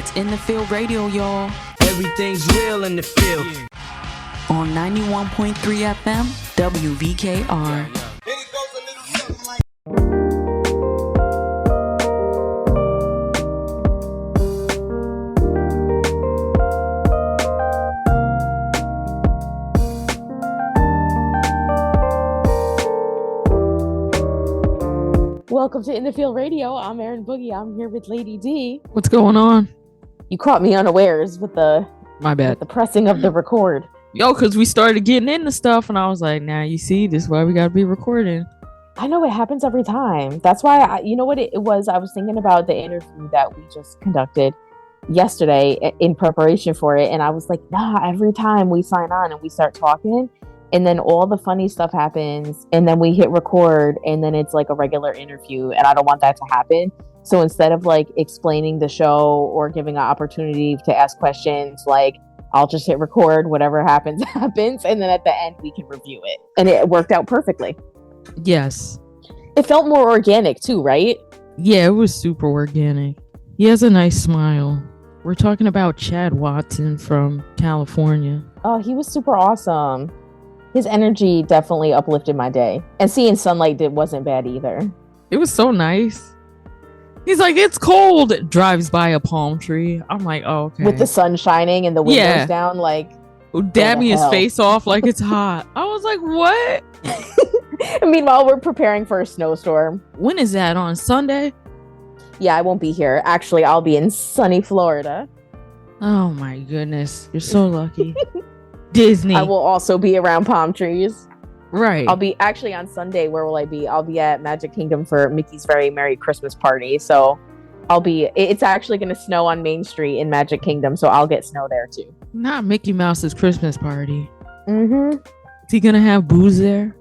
It's In the Field Radio, y'all. Everything's real in the field. On 91.3 FM, WVKR. Welcome to In the Field Radio. I'm Erin Boogie. I'm here with Lady D. What's going on? You caught me unawares with the pressing of the record. Yo, because we started getting into stuff, and I was like, nah, you see, this is why we got to be recording. I know it happens every time. That's why, you know what it was? I was thinking about the interview that we just conducted yesterday in preparation for it, and I was like, nah, every time we sign on and we start talking, and then all the funny stuff happens, and then we hit record, and then it's like a regular interview, and I don't want that to happen. So instead of like explaining the show or giving an opportunity to ask questions, like I'll just hit record, whatever happens, happens, and then at the end we can review it. And it worked out perfectly. Yes. It felt more organic too, right? Yeah, it was super organic. He has a nice smile. We're talking about Chad Watson from California. Oh, he was super awesome. His energy definitely uplifted my day. And seeing sunlight wasn't bad either. It was so nice. He's like, it's cold. Drives by a palm tree. I'm like, oh, okay. With the sun shining and the windows down, like. Dabbing his face off like it's hot. I was like, what? Meanwhile, we're preparing for a snowstorm. When is that? On Sunday? Yeah, I won't be here. Actually, I'll be in sunny Florida. Oh my goodness. You're so lucky. Disney. I will also be around palm trees. Right. I'll be actually on Sunday. Where will I be? I'll be at Magic Kingdom for Mickey's Very Merry Christmas Party. So it's actually going to snow on Main Street in Magic Kingdom. So I'll get snow there too. Not Mickey Mouse's Christmas party. Mm-hmm. Is he going to have booze there?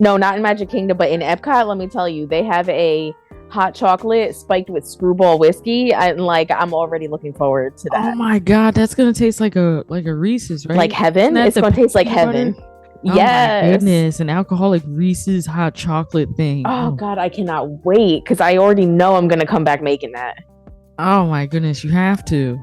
No, not in Magic Kingdom, but in Epcot, let me tell you, they have a hot chocolate spiked with Screwball whiskey. And like, I'm already looking forward to that. Oh my God. That's going to taste like a Reese's, right? Like heaven? It's going to taste like heaven. Butter? Yes. Oh my goodness, an alcoholic Reese's hot chocolate thing. Oh God, I cannot wait because I already know I'm gonna come back making that. Oh my goodness, you have to.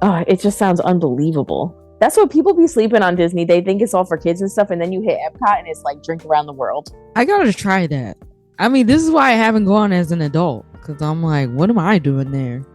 Oh, it just sounds unbelievable. That's what people be sleeping on Disney. They think it's all for kids and stuff, and then you hit Epcot and it's like drink around the world. I gotta try that. I mean, this is why I haven't gone as an adult because I'm like, what am I doing there?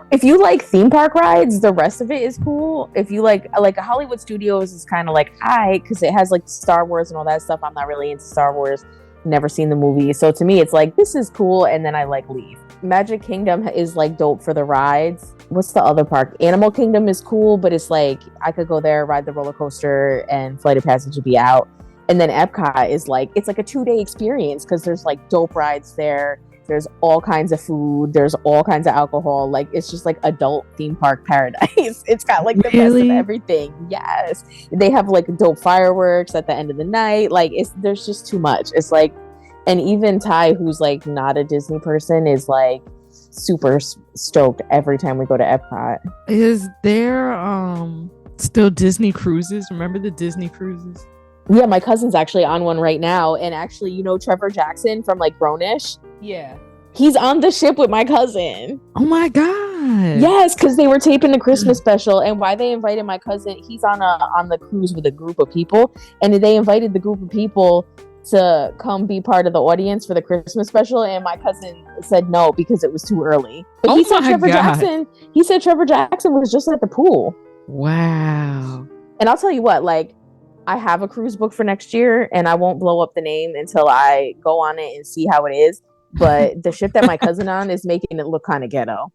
If you like theme park rides, the rest of it is cool. If you like Hollywood Studios is kind of like, because it has like Star Wars and all that stuff. I'm not really into Star Wars. Never seen the movie. So to me, it's like, this is cool. And then I like leave. Magic Kingdom is like dope for the rides. What's the other park? Animal Kingdom is cool, but it's like, I could go there, ride the roller coaster, and Flight of Passage would be out. And then Epcot is like, it's like a 2-day experience because there's like dope rides there. There's all kinds of food. There's all kinds of alcohol. Like, it's just like adult theme park paradise. It's got like the best of everything. Yes. They have like dope fireworks at the end of the night. Like, there's just too much. It's like, and even Ty, who's like not a Disney person, is like super stoked every time we go to Epcot. Is there still Disney cruises? Remember the Disney cruises? Yeah, my cousin's actually on one right now. And actually, you know, Trevor Jackson from like Grownish? Yeah. He's on the ship with my cousin. Oh my God. Yes, because they were taping the Christmas special. And why they invited my cousin, he's on the cruise with a group of people. And they invited the group of people to come be part of the audience for the Christmas special. And my cousin said no because it was too early. But he said Trevor Jackson was just at the pool. Wow. And I'll tell you what, like, I have a cruise book for next year, and I won't blow up the name until I go on it and see how it is. But the ship that my cousin on is making it look kind of ghetto.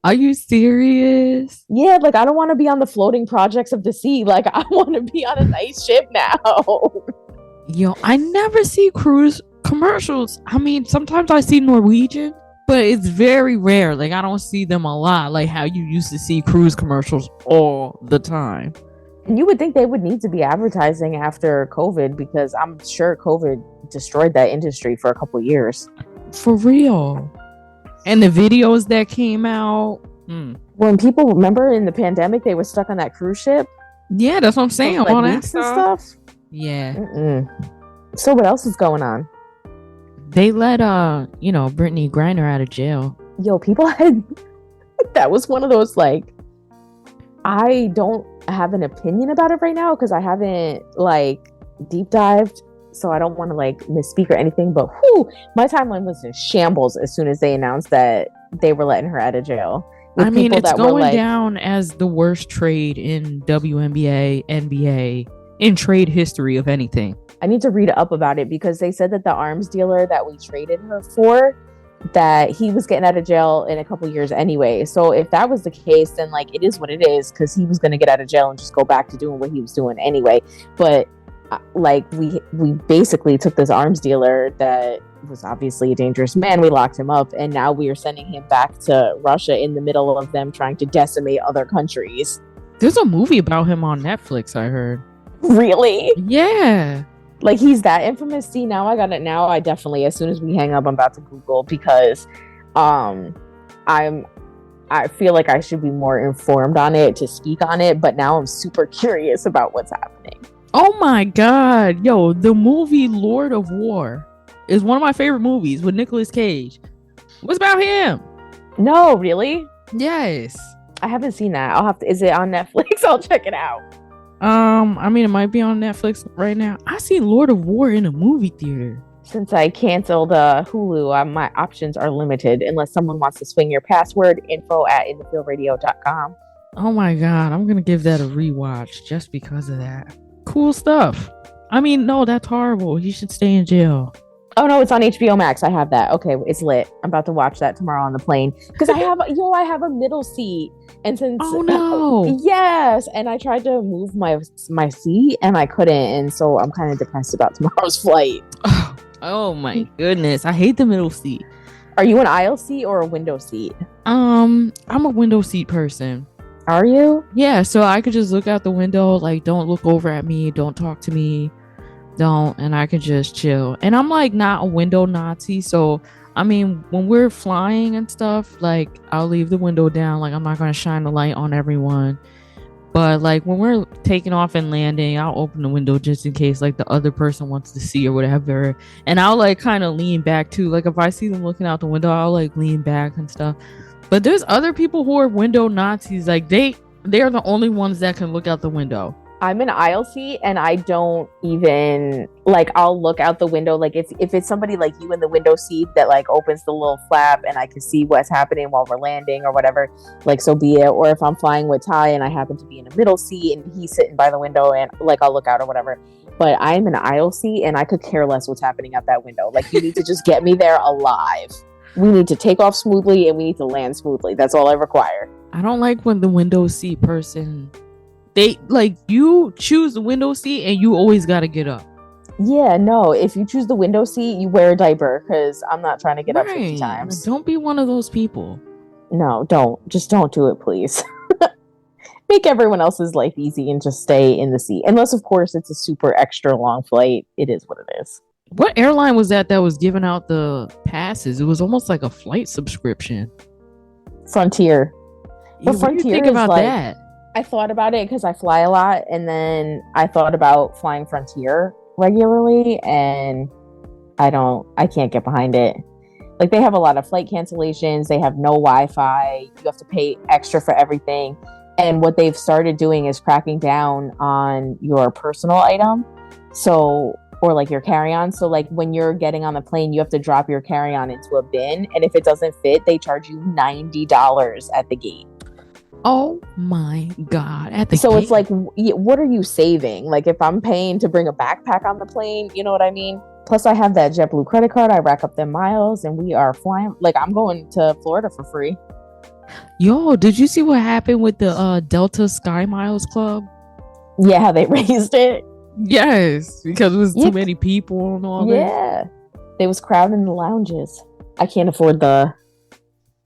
Are you serious? Yeah, like I don't want to be on the floating projects of the sea. Like I want to be on a nice ship now. Yo, I never see cruise commercials. I mean, sometimes I see Norwegian, but it's very rare. Like I don't see them a lot, like how you used to see cruise commercials all the time. And you would think they would need to be advertising after COVID because I'm sure COVID destroyed that industry for a couple of years. For real. And the videos that came out. When people remember in the pandemic, they were stuck on that cruise ship. Yeah, that's what I'm saying. Like all that weeks and stuff. Yeah. So what else is going on? They let Brittney Griner out of jail. Yo, people had That was one of those, like, I don't have an opinion about it right now because I haven't like deep dived, so I don't want to like misspeak or anything, but my timeline was in shambles as soon as they announced that they were letting her out of jail. I mean, it's going down as the worst trade in WNBA, NBA, in trade history of anything. I need to read up about it because they said that the arms dealer that we traded her for, that he was getting out of jail in a couple years anyway. So if that was the case, then like it is what it is, because he was going to get out of jail and just go back to doing what he was doing anyway. But like we basically took this arms dealer that was obviously a dangerous man, we locked him up, and now we are sending him back to Russia in the middle of them trying to decimate other countries. There's a movie about him on Netflix, I heard. Really? Yeah. Like, he's that infamous. See, now I got it. Now I definitely, as soon as we hang up, I'm about to Google, because I feel like I should be more informed on it to speak on it, but now I'm super curious about what's happening. Oh my god. Yo, the movie Lord of War is one of my favorite movies with Nicolas Cage. What's about him? No, really? Yes. I haven't seen that. I'll have to. Is it on Netflix? I'll check it out. I mean, it might be on Netflix right now. I seen Lord of War in a movie theater. Since I canceled Hulu, my options are limited unless someone wants to swing your password, info@inthefieeldradio.com. Oh my god, I'm gonna give that a rewatch just because of that. Cool stuff. I mean, no, that's horrible. He should stay in jail. Oh no, it's on HBO Max. I have that. Okay, it's lit. I'm about to watch that tomorrow on the plane because I have a middle seat, and since yes, and I tried to move my seat and I couldn't, and so I'm kind of depressed about tomorrow's flight. Oh my goodness, I hate the middle seat. Are you an aisle seat or a window seat? I'm a window seat person. Are you? Yeah, so I could just look out the window, like, don't look over at me, don't talk to me. Don't, and I can just chill. And I'm like not a window Nazi, so I mean, when we're flying and stuff, like, I'll leave the window down, like I'm not gonna shine the light on everyone. But like when we're taking off and landing, I'll open the window just in case like the other person wants to see or whatever. And I'll like kind of lean back too, like if I see them looking out the window, I'll like lean back and stuff. But there's other people who are window Nazis, like they're the only ones that can look out the window. I'm an aisle seat, and I don't even like, I'll look out the window, like if it's somebody like you in the window seat that like opens the little flap and I can see what's happening while we're landing or whatever, like so be it. Or if I'm flying with Ty and I happen to be in a middle seat and he's sitting by the window and like I'll look out or whatever. But I'm an aisle seat and I could care less what's happening out that window. Like, you need to just get me there alive. We need to take off smoothly and we need to land smoothly. That's all I require. I don't like when the window seat person, they like, you choose the window seat and you always got to get up. Yeah, no, if you choose the window seat, you wear a diaper, because I'm not trying to get up 50 times. Don't be one of those people. No, just don't do it, please. Make everyone else's life easy and just stay in the seat. Unless, of course, it's a super extra long flight. It is what it is. What airline was that was giving out the passes? It was almost like a flight subscription. Frontier. What do you think about that? I thought about it because I fly a lot, and then I thought about flying Frontier regularly, and I can't get behind it. Like, they have a lot of flight cancellations, they have no Wi-Fi, you have to pay extra for everything, and what they've started doing is cracking down on your personal item, or like your carry-on. So like when you're getting on the plane, you have to drop your carry-on into a bin, and if it doesn't fit, they charge you $90 at the gate. Oh my god, at the so gate. It's like, what are you saving? Like, if I'm paying to bring a backpack on the plane, you know what I mean? Plus I have that JetBlue credit card, I rack up them miles, and we are flying. Like, I'm going to Florida for free. Yo, did you see what happened with the Delta Sky Miles Club? Yeah, how they raised it. Yes, because it was too many people and all that. Yeah, they was crowding the lounges. I can't afford the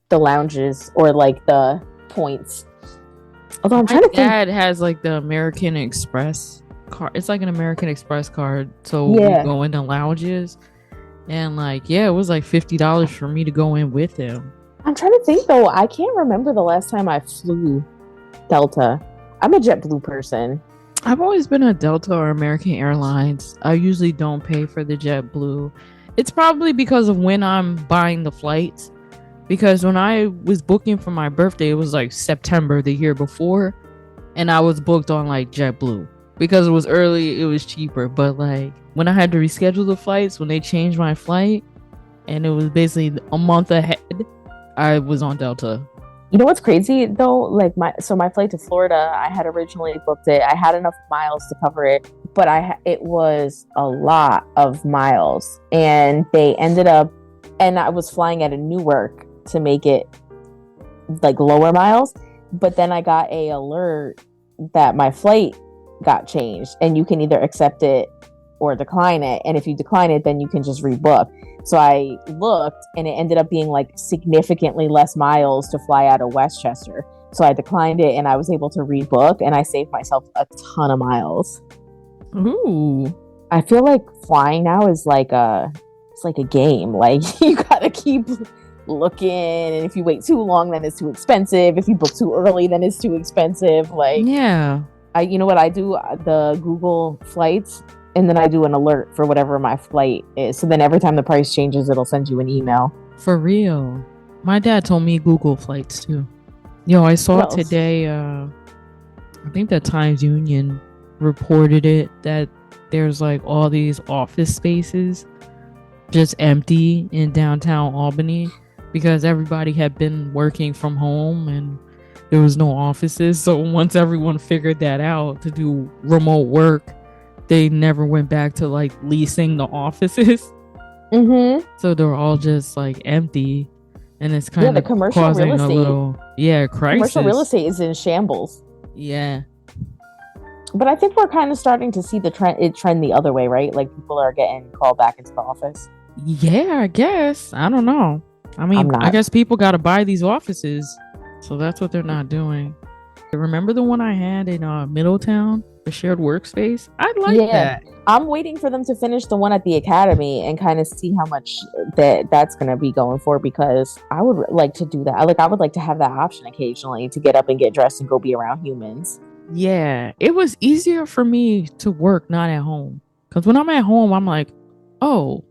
lounges or like the points. Although I'm trying to think. Dad has like the American Express card. It's like an American Express card. So we go into lounges, and like, it was like $50 for me to go in with him. I'm trying to think though. I can't remember the last time I flew Delta. I'm a JetBlue person. I've always been a Delta or American Airlines. I usually don't pay for the JetBlue. It's probably because of when I'm buying the flights. Because when I was booking for my birthday, it was like September the year before, and I was booked on like JetBlue because it was early, it was cheaper. But like when I had to reschedule the flights, when they changed my flight, and it was basically a month ahead, I was on Delta. You know what's crazy though? Like my flight to Florida, I had originally booked it. I had enough miles to cover it, but it was a lot of miles, and they ended up, and I was flying out of Newark to make it like lower miles, but then I got a alert that my flight got changed, and you can either accept it or decline it, and if you decline it, then you can just rebook. So I looked, and it ended up being like significantly less miles to fly out of Westchester. So I declined it, and I was able to rebook, and I saved myself a ton of miles. Ooh. I feel like flying now is like it's like a game. Like you gotta keep looking, and if you wait too long, then it's too expensive. If you book too early, then it's too expensive. Like, yeah. You know what I do? The Google flights, and then I do an alert for whatever my flight is. So then every time the price changes, it'll send you an email. For real. My dad told me Google flights too. Yo, I saw today, I think the Times Union reported it, that there's like all these office spaces just empty in downtown Albany because everybody had been working from home and there was no offices. So once everyone figured that out to do remote work, they never went back to like leasing the offices. Mm-hmm. So they're all just like empty, and it's kind the of commercial causing real estate, a little crisis. Commercial real estate is in shambles. Yeah. But I think we're kind of starting to see the trend the other way, right? Like people are getting called back into the office. Yeah, I guess. I don't know. I mean, I guess people got to buy these offices, so that's what they're not doing. Remember the one I had in Middletown, the shared workspace? I like that. I'm waiting for them to finish the one at the academy and kind of see how much that's going to be going for, because I would like to do that. Like I would like to have that option occasionally to get up and get dressed and go be around humans. Yeah, it was easier for me to work not at home, because when I'm at home, I'm like, oh,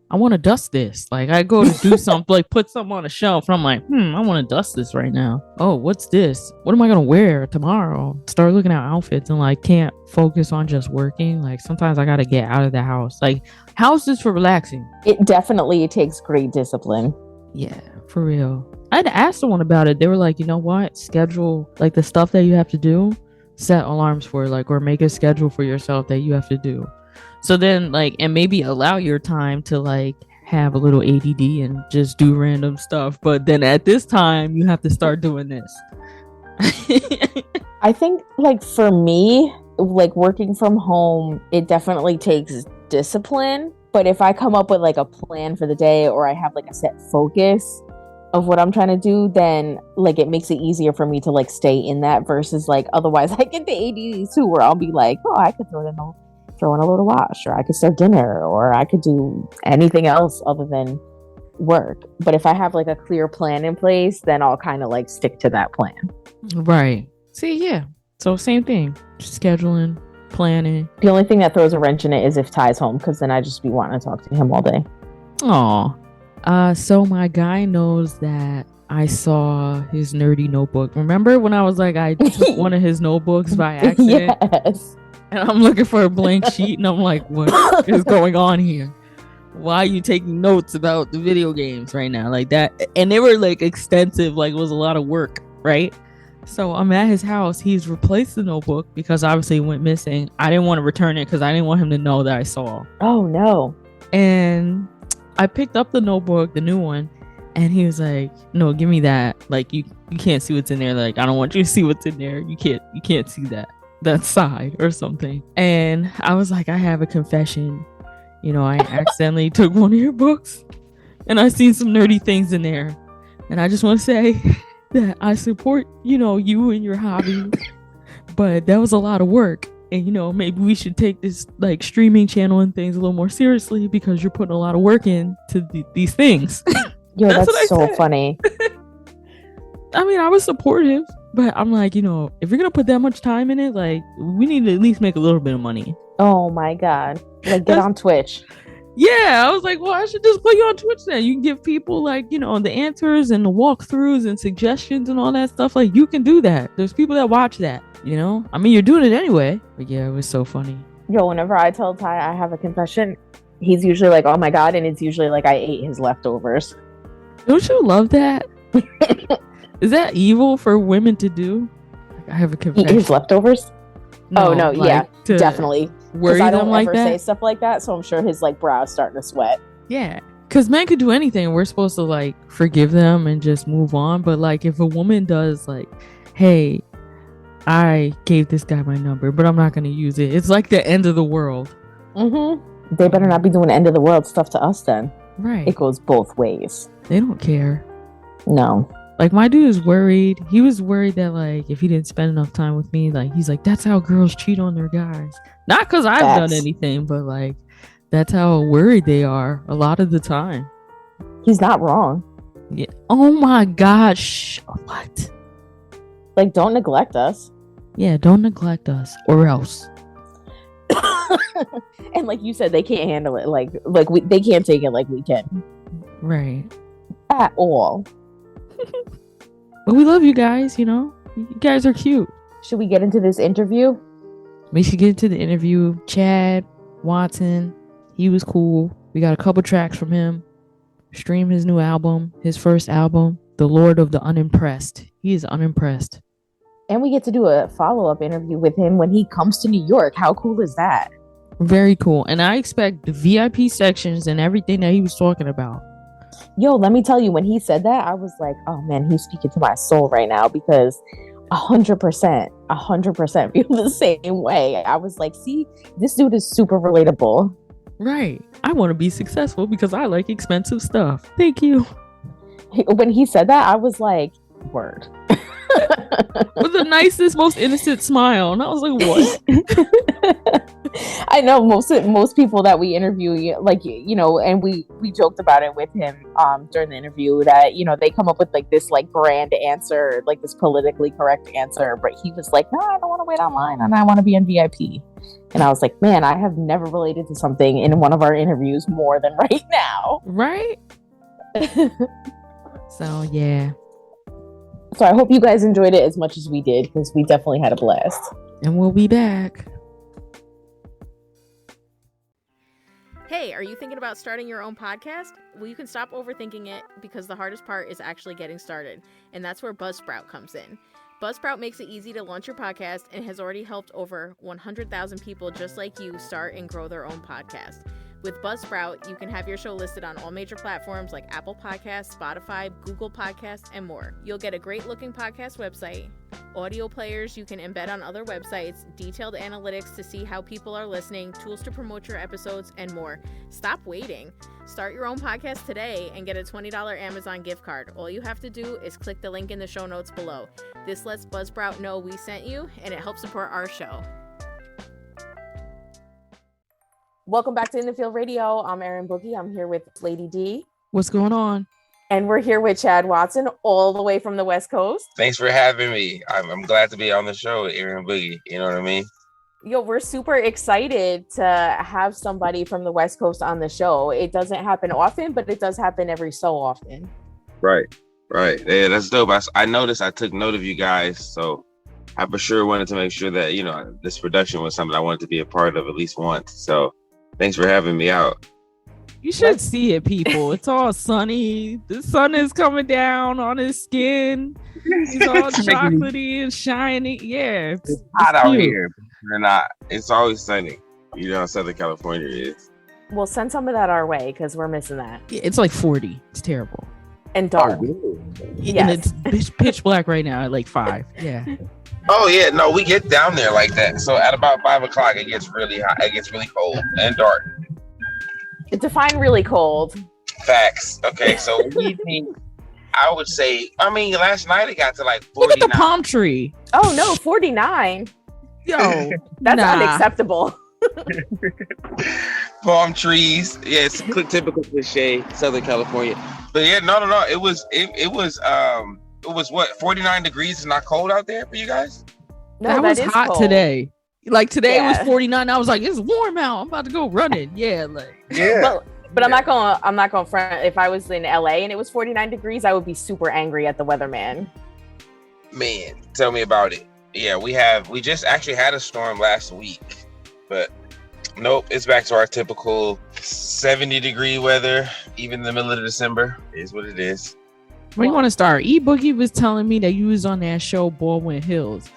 I want to dust this. Like I go to do something, like put something on a shelf, and I'm like, I want to dust this right now. Oh, what's this? What am I gonna wear tomorrow? Start looking at outfits and like can't focus on just working. Like sometimes I gotta get out of the house. Like house is for relaxing. It definitely takes great discipline. Yeah, for real. I had asked someone about it. They were like, you know what? Schedule like the stuff that you have to do. Set alarms for, like, or make a schedule for yourself that you have to do. So then like, and maybe allow your time to like have a little ADD and just do random stuff. But then at this time you have to start doing this. I think like for me, like working from home, it definitely takes discipline. But if I come up with like a plan for the day, or I have like a set focus of what I'm trying to do, then like it makes it easier for me to like stay in that, versus like otherwise I get the ADD too, where I'll be like, oh, I could throw in a load of wash, or I could start dinner, or I could do anything else other than work. But if I have like a clear plan in place, then I'll kind of like stick to that plan. Right. See, yeah. So same thing. Scheduling, planning. The only thing that throws a wrench in it is if Ty's home, because then I just be wanting to talk to him all day. Aw. So my guy knows that I saw his nerdy notebook. Remember when I was like, I took one of his notebooks by accident? Yes. And I'm looking for a blank sheet, and I'm like, what is going on here? Why are you taking notes about the video games right now? Like that. And they were like extensive, like it was a lot of work, right? So I'm at his house. He's replaced the notebook because obviously it went missing. I didn't want to return it because I didn't want him to know that I saw. Oh, no. And I picked up the notebook, the new one, and he was like, no, give me that. Like, you can't see what's in there. Like, I don't want you to see what's in there. You can't see that side or something. And I was like, I have a confession. You know, I accidentally took one of your books and I seen some nerdy things in there. And I just want to say that I support, you and your hobby, but that was a lot of work. And, maybe we should take this like streaming channel and things a little more seriously, because you're putting a lot of work into these things. Yo, that's so funny. I mean, I was supportive, but I'm like, if you're going to put that much time in it, like, we need to at least make a little bit of money. Oh my God. Like, get on Twitch. Yeah, I was like, well, I should just put you on Twitch then. You can give people like, the answers and the walkthroughs and suggestions and all that stuff. Like, you can do that. There's people that watch that, I mean, you're doing it anyway. But yeah, it was so funny. Yo, whenever I tell Ty I have a confession, he's usually like, oh my God. And it's usually like I ate his leftovers. Don't you love that? Is that evil for women to do? Like, I have a confession. Eat his leftovers? No, yeah, definitely. Worry I them don't like ever that? say stuff like that, so I'm sure his like brow's starting to sweat. Yeah, because men could do anything. We're supposed to like forgive them and just move on. But like, if a woman does like, hey, I gave this guy my number, but I'm not going to use it. It's like the end of the world. Mm-hmm. They better not be doing end of the world stuff to us then. Right. It goes both ways. They don't care. No. Like, my dude is worried. He was worried that like if he didn't spend enough time with me, like he's like, that's how girls cheat on their guys. Not because I've done anything, but like that's how worried they are a lot of the time. He's not wrong. Yeah. Oh my gosh. What? Like, don't neglect us. Yeah, don't neglect us or else. And like you said, they can't handle it. They can't take it like we can. Right. At all. But we love you guys, You guys are cute. Should we get into this interview? We should get into the interview. Chad Watson, he was cool. We got a couple tracks from him. Stream his new album, his first album, The Lord of the Unimpressed. He is unimpressed. And we get to do a follow-up interview with him when he comes to New York. How cool is that? Very cool. And I expect the VIP sections and everything that he was talking about. Yo, let me tell you, when he said that, I was like, oh man, he's speaking to my soul right now, because 100% feel the same way. I was like, see, this dude is super relatable. Right. I want to be successful because I like expensive stuff. Thank you. When he said that, I was like, word. With the nicest, most innocent smile. And I was like, what? I know most people that we interview, like, and we joked about it with him during the interview that, they come up with like this like grand answer, like this politically correct answer. But he was like, no, I don't want to wait online and I want to be in VIP. And I was like, man, I have never related to something in one of our interviews more than right now. Right? So, yeah. So I hope you guys enjoyed it as much as we did, because we definitely had a blast. And we'll be back. Hey, are you thinking about starting your own podcast? Well, you can stop overthinking it, because the hardest part is actually getting started. And that's where Buzzsprout comes in. Buzzsprout makes it easy to launch your podcast and has already helped over 100,000 people just like you start and grow their own podcast. With Buzzsprout, you can have your show listed on all major platforms like Apple Podcasts, Spotify, Google Podcasts, and more. You'll get a great-looking podcast website, audio players you can embed on other websites, detailed analytics to see how people are listening, tools to promote your episodes, and more. Stop waiting. Start your own podcast today and get a $20 Amazon gift card. All you have to do is click the link in the show notes below. This lets Buzzsprout know we sent you, and it helps support our show. Welcome back to In the Field Radio. I'm Erin Boogie. I'm here with Lady D. What's going on? And we're here with Chad Watson, all the way from the West Coast. Thanks for having me. I'm glad to be on the show with Erin Boogie. You know what I mean? Yo, we're super excited to have somebody from the West Coast on the show. It doesn't happen often, but it does happen every so often. Right. Yeah, that's dope. I noticed, I took note of you guys, so I for sure wanted to make sure that, this production was something I wanted to be a part of at least once. So thanks for having me out. You should see it, people. It's all sunny. The sun is coming down on his skin. He's all chocolatey and shiny. Yeah, it's hot out here. Or not. It's always sunny. Southern California is. Well, send some of that our way, because we're missing that. Yeah, it's like 40. It's terrible. And dark. Yeah, and it's pitch black right now at like 5. Yeah. Oh yeah, no, we get down there like that. So at about 5 o'clock, it gets really hot. It gets really cold and dark. Define really cold. Facts. Okay, so I would say, last night it got to like 49. Look at the palm tree. Oh no, 49. Yo, that's unacceptable. Palm trees. Yeah, it's typical cliche, Southern California. But yeah, no. It was what, 49 degrees is not cold out there for you guys? No, that was hot cold today. Like today it was 49. I was like, it's warm out. I'm about to go running. Yeah, like But But I'm not going front. If I was in LA and it was 49 degrees, I would be super angry at the weatherman. Man, tell me about it. Yeah, we just actually had a storm last week, but nope, it's back to our typical 70-degree weather, even in the middle of December. It is what it is. Where you want to start? E Boogie was telling me that you was on that show Baldwin Hills,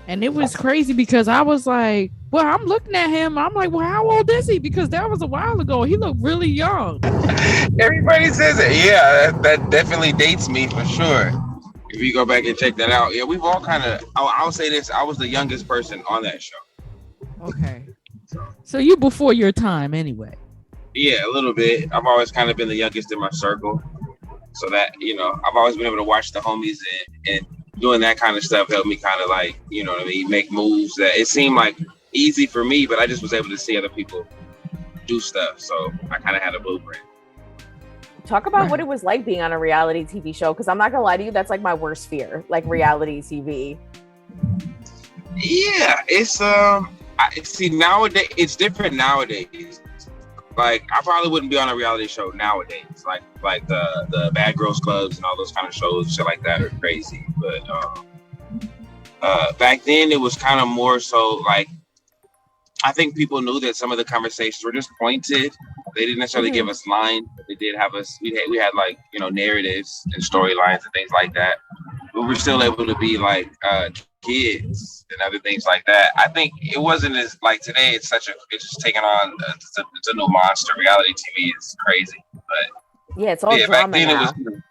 and it was crazy because I was like, well, I'm looking at him. I'm like, well, how old is he? Because that was a while ago. He looked really young. Everybody says it. Yeah, that definitely dates me for sure. If you go back and check that out. Yeah, we've all kind of, I'll say this, I was the youngest person on that show. Okay. So you before your time anyway. Yeah, a little bit. I've always kind of been the youngest in my circle. So that, I've always been able to watch the homies and doing that kind of stuff helped me kind of like, make moves that it seemed like easy for me, but I just was able to see other people do stuff. So I kind of had a blueprint. Talk about what it was like being on a reality TV show, because I'm not gonna lie to you, that's like my worst fear, like reality TV. Yeah, it's see nowadays it's different nowadays. Like I probably wouldn't be on a reality show nowadays. Like the Bad Girls Clubs and all those kind of shows, shit like that are crazy. But back then it was kind of more so like I think people knew that some of the conversations were just pointed. They didn't necessarily give us lines, but they did have us. We had like narratives and storylines and things like that. But we're still able to be like kids and other things like that. I think it wasn't as like today. It's just taking on. It's a new monster. Reality TV is crazy, but yeah, it's all drama back then now. It was.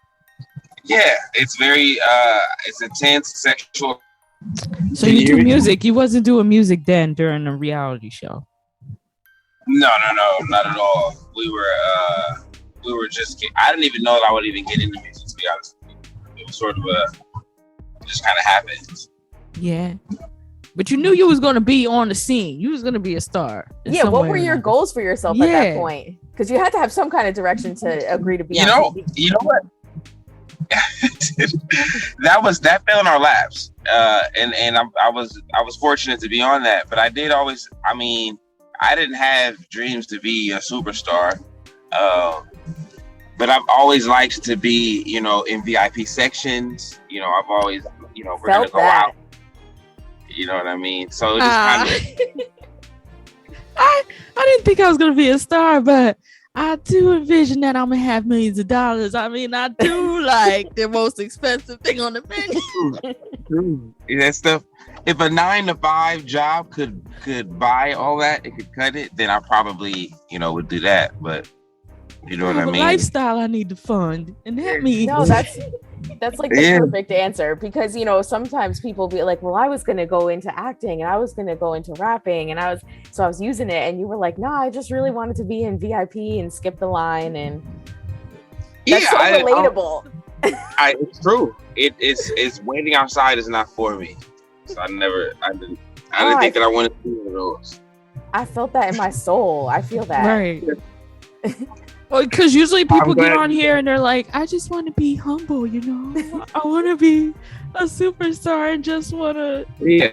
Yeah, it's very it's intense, sexual. So you do music. You wasn't doing music then during the reality show. No, not at all. We were just. I didn't even know that I would even get into music. To be honest, it was sort of just kind of happened. Yeah, but you knew you was gonna be on the scene. You was gonna be a star. Yeah, what were your goals for yourself at that point? Because you had to have some kind of direction to agree to be. You know what? that fell in our laps, and I was fortunate to be on that. But I did always. I mean, I didn't have dreams to be a superstar, but I've always liked to be, in VIP sections. I've always, we're gonna go out. You know what I mean? So it just kind of. I didn't think I was gonna be a star, but I do envision that I'm gonna have millions of dollars. I mean, I do like the most expensive thing on the menu. That stuff. If a 9-to-5 job could buy all that, it could cut it, then I probably, would do that. But you know what I mean? Lifestyle I need to fund, and that means that's like the perfect answer, because sometimes people be like, well, I was gonna go into acting and I was gonna go into rapping and I was using it, and you were like, no, I just really wanted to be in VIP and skip the line, and that's so relatable. It's true. It's waiting outside is not for me. So I didn't think that I wanted to do one of those. I felt that in my soul. I feel that. Right. Well, because usually people get on here and they're like, I just want to be humble, I want to be a superstar and just want to,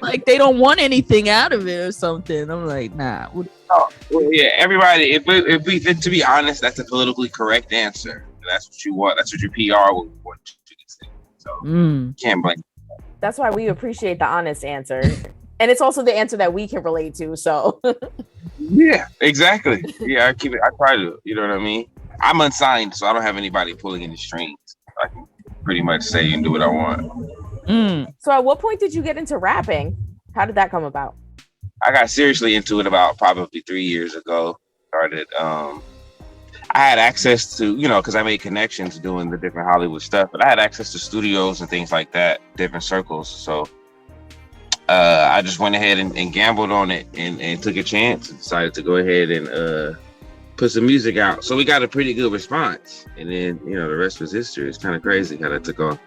like, they don't want anything out of it or something. I'm like, nah. Oh, well, yeah, everybody, if we to be honest, that's a politically correct answer. That's what you want. That's what your PR will want you to say. So can't blame. That's why we appreciate the honest answer. And it's also the answer that we can relate to. So yeah, exactly. Yeah, I try to, you know what I mean? I'm unsigned, so I don't have anybody pulling any strings. I can pretty much say and do what I want. So at what point did you get into rapping? How did that come about? I got seriously into it about probably 3 years ago. Started, I had access to, because I made connections doing the different Hollywood stuff, but I had access to studios and things like that, different circles. So I just went ahead and gambled on it and took a chance and decided to go ahead and put some music out. So we got a pretty good response. And then, the rest was history. It's kind of crazy how that took off.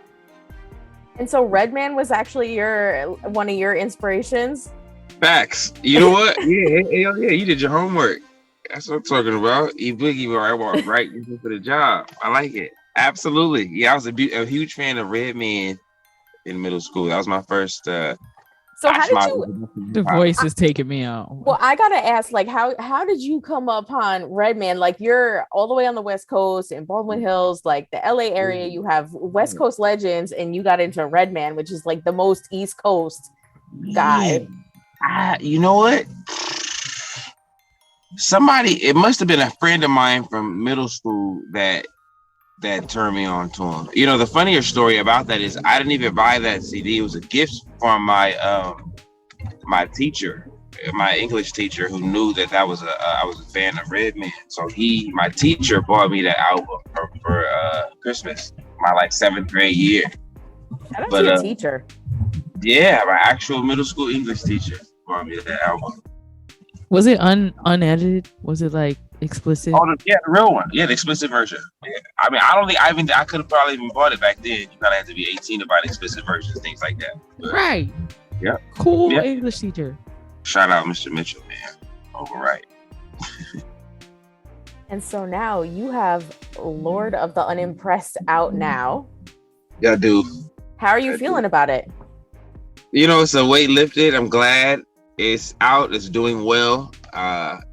And so Redman was actually one of your inspirations? Facts. You know what? Yeah, you did your homework. That's what I'm talking about. E Boogie, where I walked right for the job. I like it. Absolutely. Yeah, I was a huge fan of Redman in middle school. That was my first So how did you? The voice is taking me out. Well, I gotta ask, like, how did you come upon Redman? Like, you're all the way on the West Coast in Baldwin Hills, like the LA area. You have West Coast legends, and you got into Redman, which is like the most East Coast guy. You know what? It must have been a friend of mine from middle school that turned me on to him. You know, the funnier story about that is I didn't even buy that CD. It was a gift from my my teacher, my English teacher, who knew that I was a fan of Redman. So my teacher bought me that album for Christmas, my like 7th grade year. Shout out to your teacher. Yeah, my actual middle school English teacher bought me that album. Was it unedited? Was it like explicit? Oh, the real one. Yeah, the explicit version. Yeah. I mean, I don't think I could have probably even bought it back then. You kind of had to be 18 to buy the explicit versions, things like that. But, right. Yeah. Cool English teacher. Shout out Mr. Mitchell, man. Overright. And so now you have Lord of the Unimpressed out now. Yeah, I do. How are you feeling about it? You know, it's a weight lifted. I'm glad it's out. It's doing well.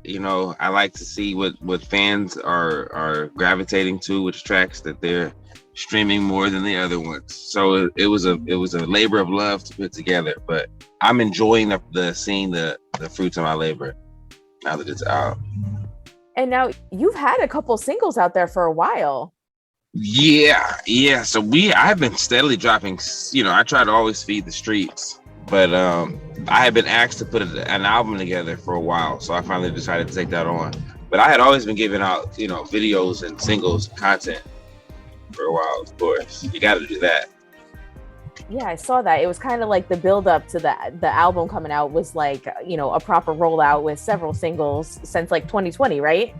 You know, I like to see what fans are gravitating to, which tracks that they're streaming more than the other ones. So it was a labor of love to put together, but I'm enjoying seeing the fruits of my labor now that it's out. And now you've had a couple singles out there for a while. Yeah. So I've been steadily dropping. You know, I try to always feed the streets, but I had been asked to put an album together for a while, so I finally decided to take that on. But I had always been giving out, you know, videos and singles and content for a while. Of course, you got to do that. Yeah, I saw that. It was kind of like the build up to the album coming out was like, you know, a proper rollout with several singles since like 2020, right?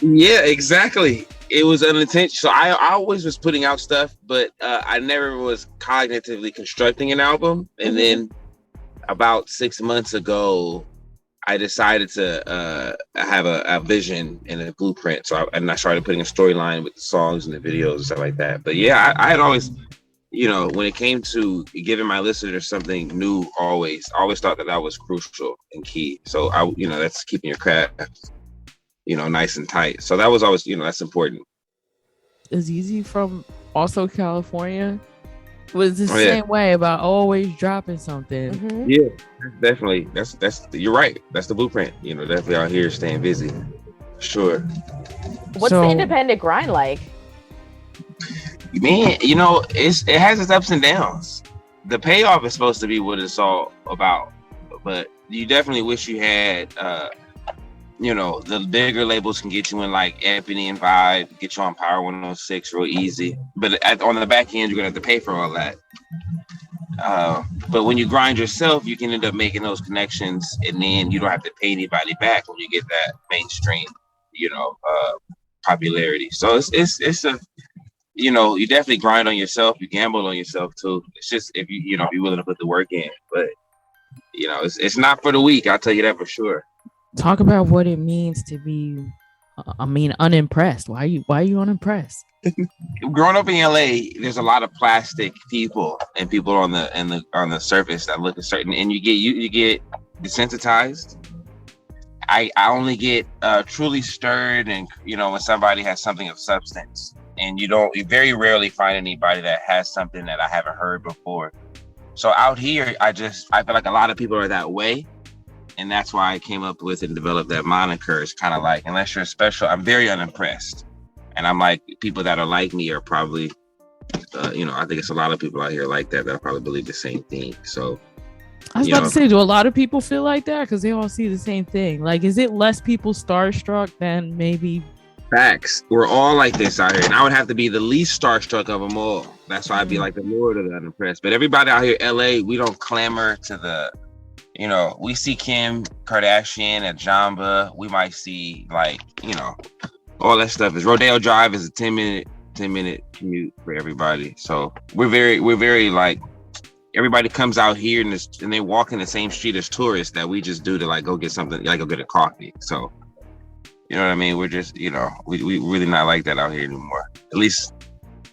Yeah, exactly. It was unintentional. So I always was putting out stuff, but I never was cognitively constructing an album. And then about 6 months ago, I decided to have a vision and a blueprint. So I started putting a storyline with the songs and the videos and stuff like that. But yeah, I had always, you know, when it came to giving my listeners something new, always thought that was crucial and key. So that's keeping your craft, you know, nice and tight. So that was always, you know, that's important. Is Easy from also California? Was the same way about always dropping something? Mm-hmm. Yeah, definitely. That's you're right. That's the blueprint. You know, definitely out here staying busy. Sure. What's the independent grind like? Man, you know, it has its ups and downs. The payoff is supposed to be what it's all about, but you definitely wish you had you know, the bigger labels can get you in like Ebony and Vibe, get you on Power 106 real easy. But on the back end, you're gonna have to pay for all that. But when you grind yourself, you can end up making those connections, and then you don't have to pay anybody back when you get that mainstream, you know, popularity. So it's a, you know, you definitely grind on yourself. You gamble on yourself too. It's just if you're willing to put the work in. But you know, it's not for the weak. I'll tell you that for sure. Talk about what it means to be, unimpressed. Why are you unimpressed? Growing up in LA, there's a lot of plastic people and people on the surface that look a certain, and you get desensitized. I only get truly stirred, and you know, when somebody has something of substance, and you very rarely find anybody that has something that I haven't heard before. So out here, I feel like a lot of people are that way. And that's why I came up with and developed that moniker. It's kind of like, unless you're special, I'm very unimpressed. And I'm like, people that are like me are probably, you know, I think it's a lot of people out here like that probably believe the same thing. So I was about to say, do a lot of people feel like that? Because they all see the same thing. Like, is it less people starstruck than maybe? Facts. We're all like this out here. And I would have to be the least starstruck of them all. That's why I'd be like the Lord of the Unimpressed. But everybody out here in LA, we don't clamor to the, you know, we see Kim Kardashian at Jamba. We might see, like, you know, all that stuff. Rodeo Drive is a 10-minute commute for everybody. So we're very like, everybody comes out here and they walk in the same street as tourists that we just do to like go get something, like go get a coffee. So, you know what I mean? We're just, you know, we really not like that out here anymore. At least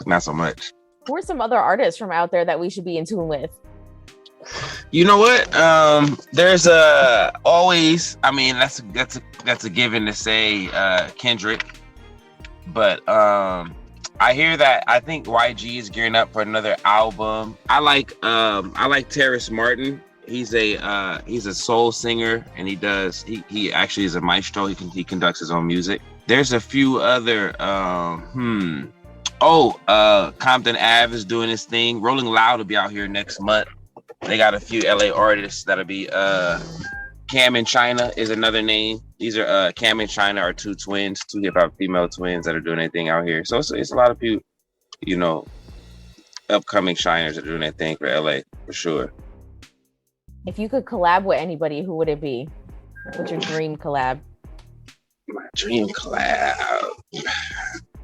not so much. Who are some other artists from out there that we should be in tune with? You know what? There's always. I mean, that's a given to say, Kendrick. But I hear that. I think YG is gearing up for another album. I like Terrace Martin. He's a soul singer, and he actually is a maestro. He conducts his own music. There's a few other. Compton Ave is doing his thing. Rolling Loud will be out here next month. They got a few LA artists that'll be Cam and China is another name. These are Cam and China are two hip hop female twins that are doing their thing out here. So it's a lot of people, upcoming shiners that are doing their thing for LA for sure. If you could collab with anybody, who would it be? What's your dream collab? My dream collab.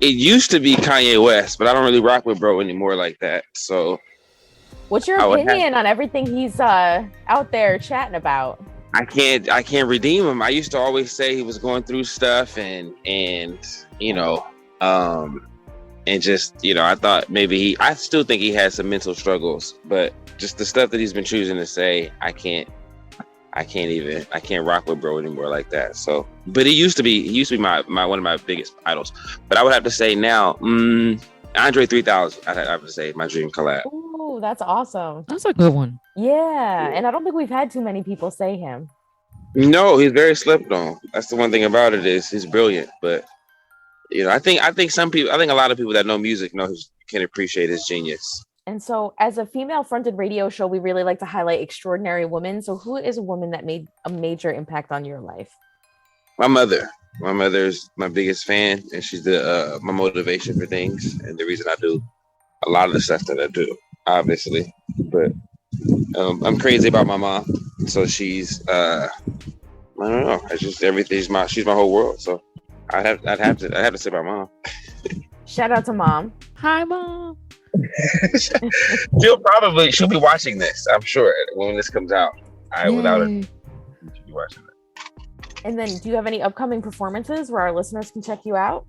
It used to be Kanye West, but I don't really rock with bro anymore like that. So what's your opinion on everything he's out there chatting about? I can't redeem him. I used to always say he was going through stuff and just, I thought maybe I still think he had some mental struggles, but just the stuff that he's been choosing to say, I can't rock with bro anymore like that. So, but he used to be my one of my biggest idols. But I would have to say now, Andre 3000. I have to say my dream collab. Ooh, that's awesome. That's a good one. Yeah, and I don't think we've had too many people say him. No, he's very slept on. That's the one thing about it is he's brilliant. But I think a lot of people that know music can appreciate his genius. And so, as a female-fronted radio show, we really like to highlight extraordinary women. So, who is a woman that made a major impact on your life? My mother. My mother's my biggest fan, and she's my motivation for things, and the reason I do a lot of the stuff that I do, obviously. But I'm crazy about my mom, so she's I don't know. It's just everything. She's my whole world. So I'd have to say my mom. Shout out to mom. Hi, mom. she'll be watching this, I'm sure, when this comes out. Without it, she'll be watching it. And then, do you have any upcoming performances where our listeners can check you out?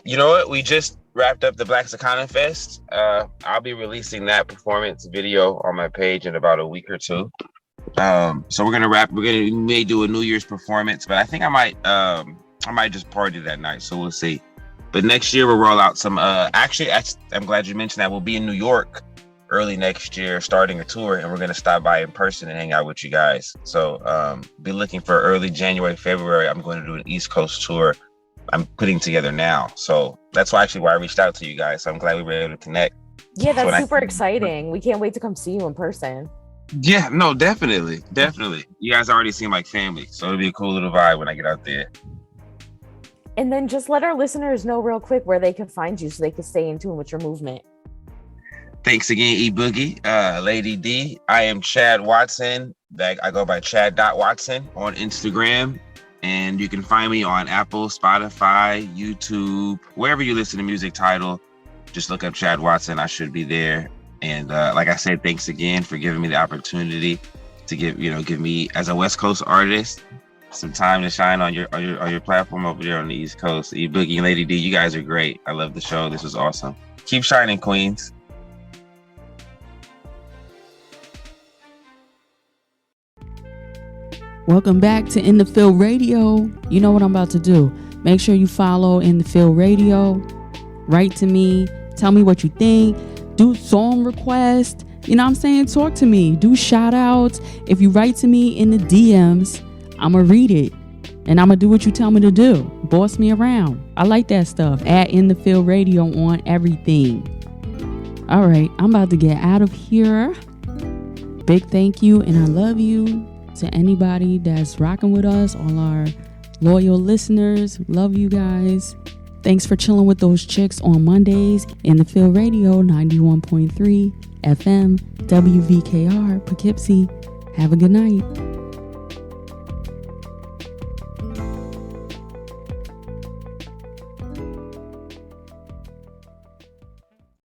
You know what? We just wrapped up the Black Sakana Fest. I'll be releasing that performance video on my page in about a week or two. So we may do a New Year's performance, but I think I might just party that night. So we'll see. But next year we'll roll out some. Actually, I'm glad you mentioned that. We'll be in New York early next year, starting a tour, and we're gonna stop by in person and hang out with you guys. So be looking for early January, February. I'm going to do an East Coast tour. I'm putting together now, so that's why I reached out to you guys. So I'm glad we were able to connect. Yeah, that's super exciting. We can't wait to come see you in person. Yeah, no, definitely. You guys already seem like family, so it'll be a cool little vibe when I get out there. And then just let our listeners know real quick where they can find you so they can stay in tune with your movement. Thanks again, E Boogie Lady D. I am Chad Watson. I go by Chad.Watson on Instagram. And you can find me on Apple, Spotify, YouTube, wherever you listen to music title. Just look up Chad Watson. I should be there. And like I said, thanks again for giving me the opportunity to give me, as a West Coast artist, some time to shine on your platform over there on the East Coast. E Boogie and Lady D, you guys are great. I love the show. This was awesome. Keep shining, Queens. Welcome back to In the Field Radio. You know what I'm about to do. Make sure you follow In the Field Radio. Write to me. Tell me what you think. Do song requests. You know what I'm saying? Talk to me. Do shout outs. If you write to me in the DMs, I'm going to read it. And I'm going to do what you tell me to do. Boss me around. I like that stuff. At In the Field Radio on everything. All right. I'm about to get out of here. Big thank you and I love you. To anybody that's rocking with us, all our loyal listeners, love you guys. Thanks for chilling with those chicks on Mondays in the Field Radio 91.3 FM WVKR Poughkeepsie. Have a good night.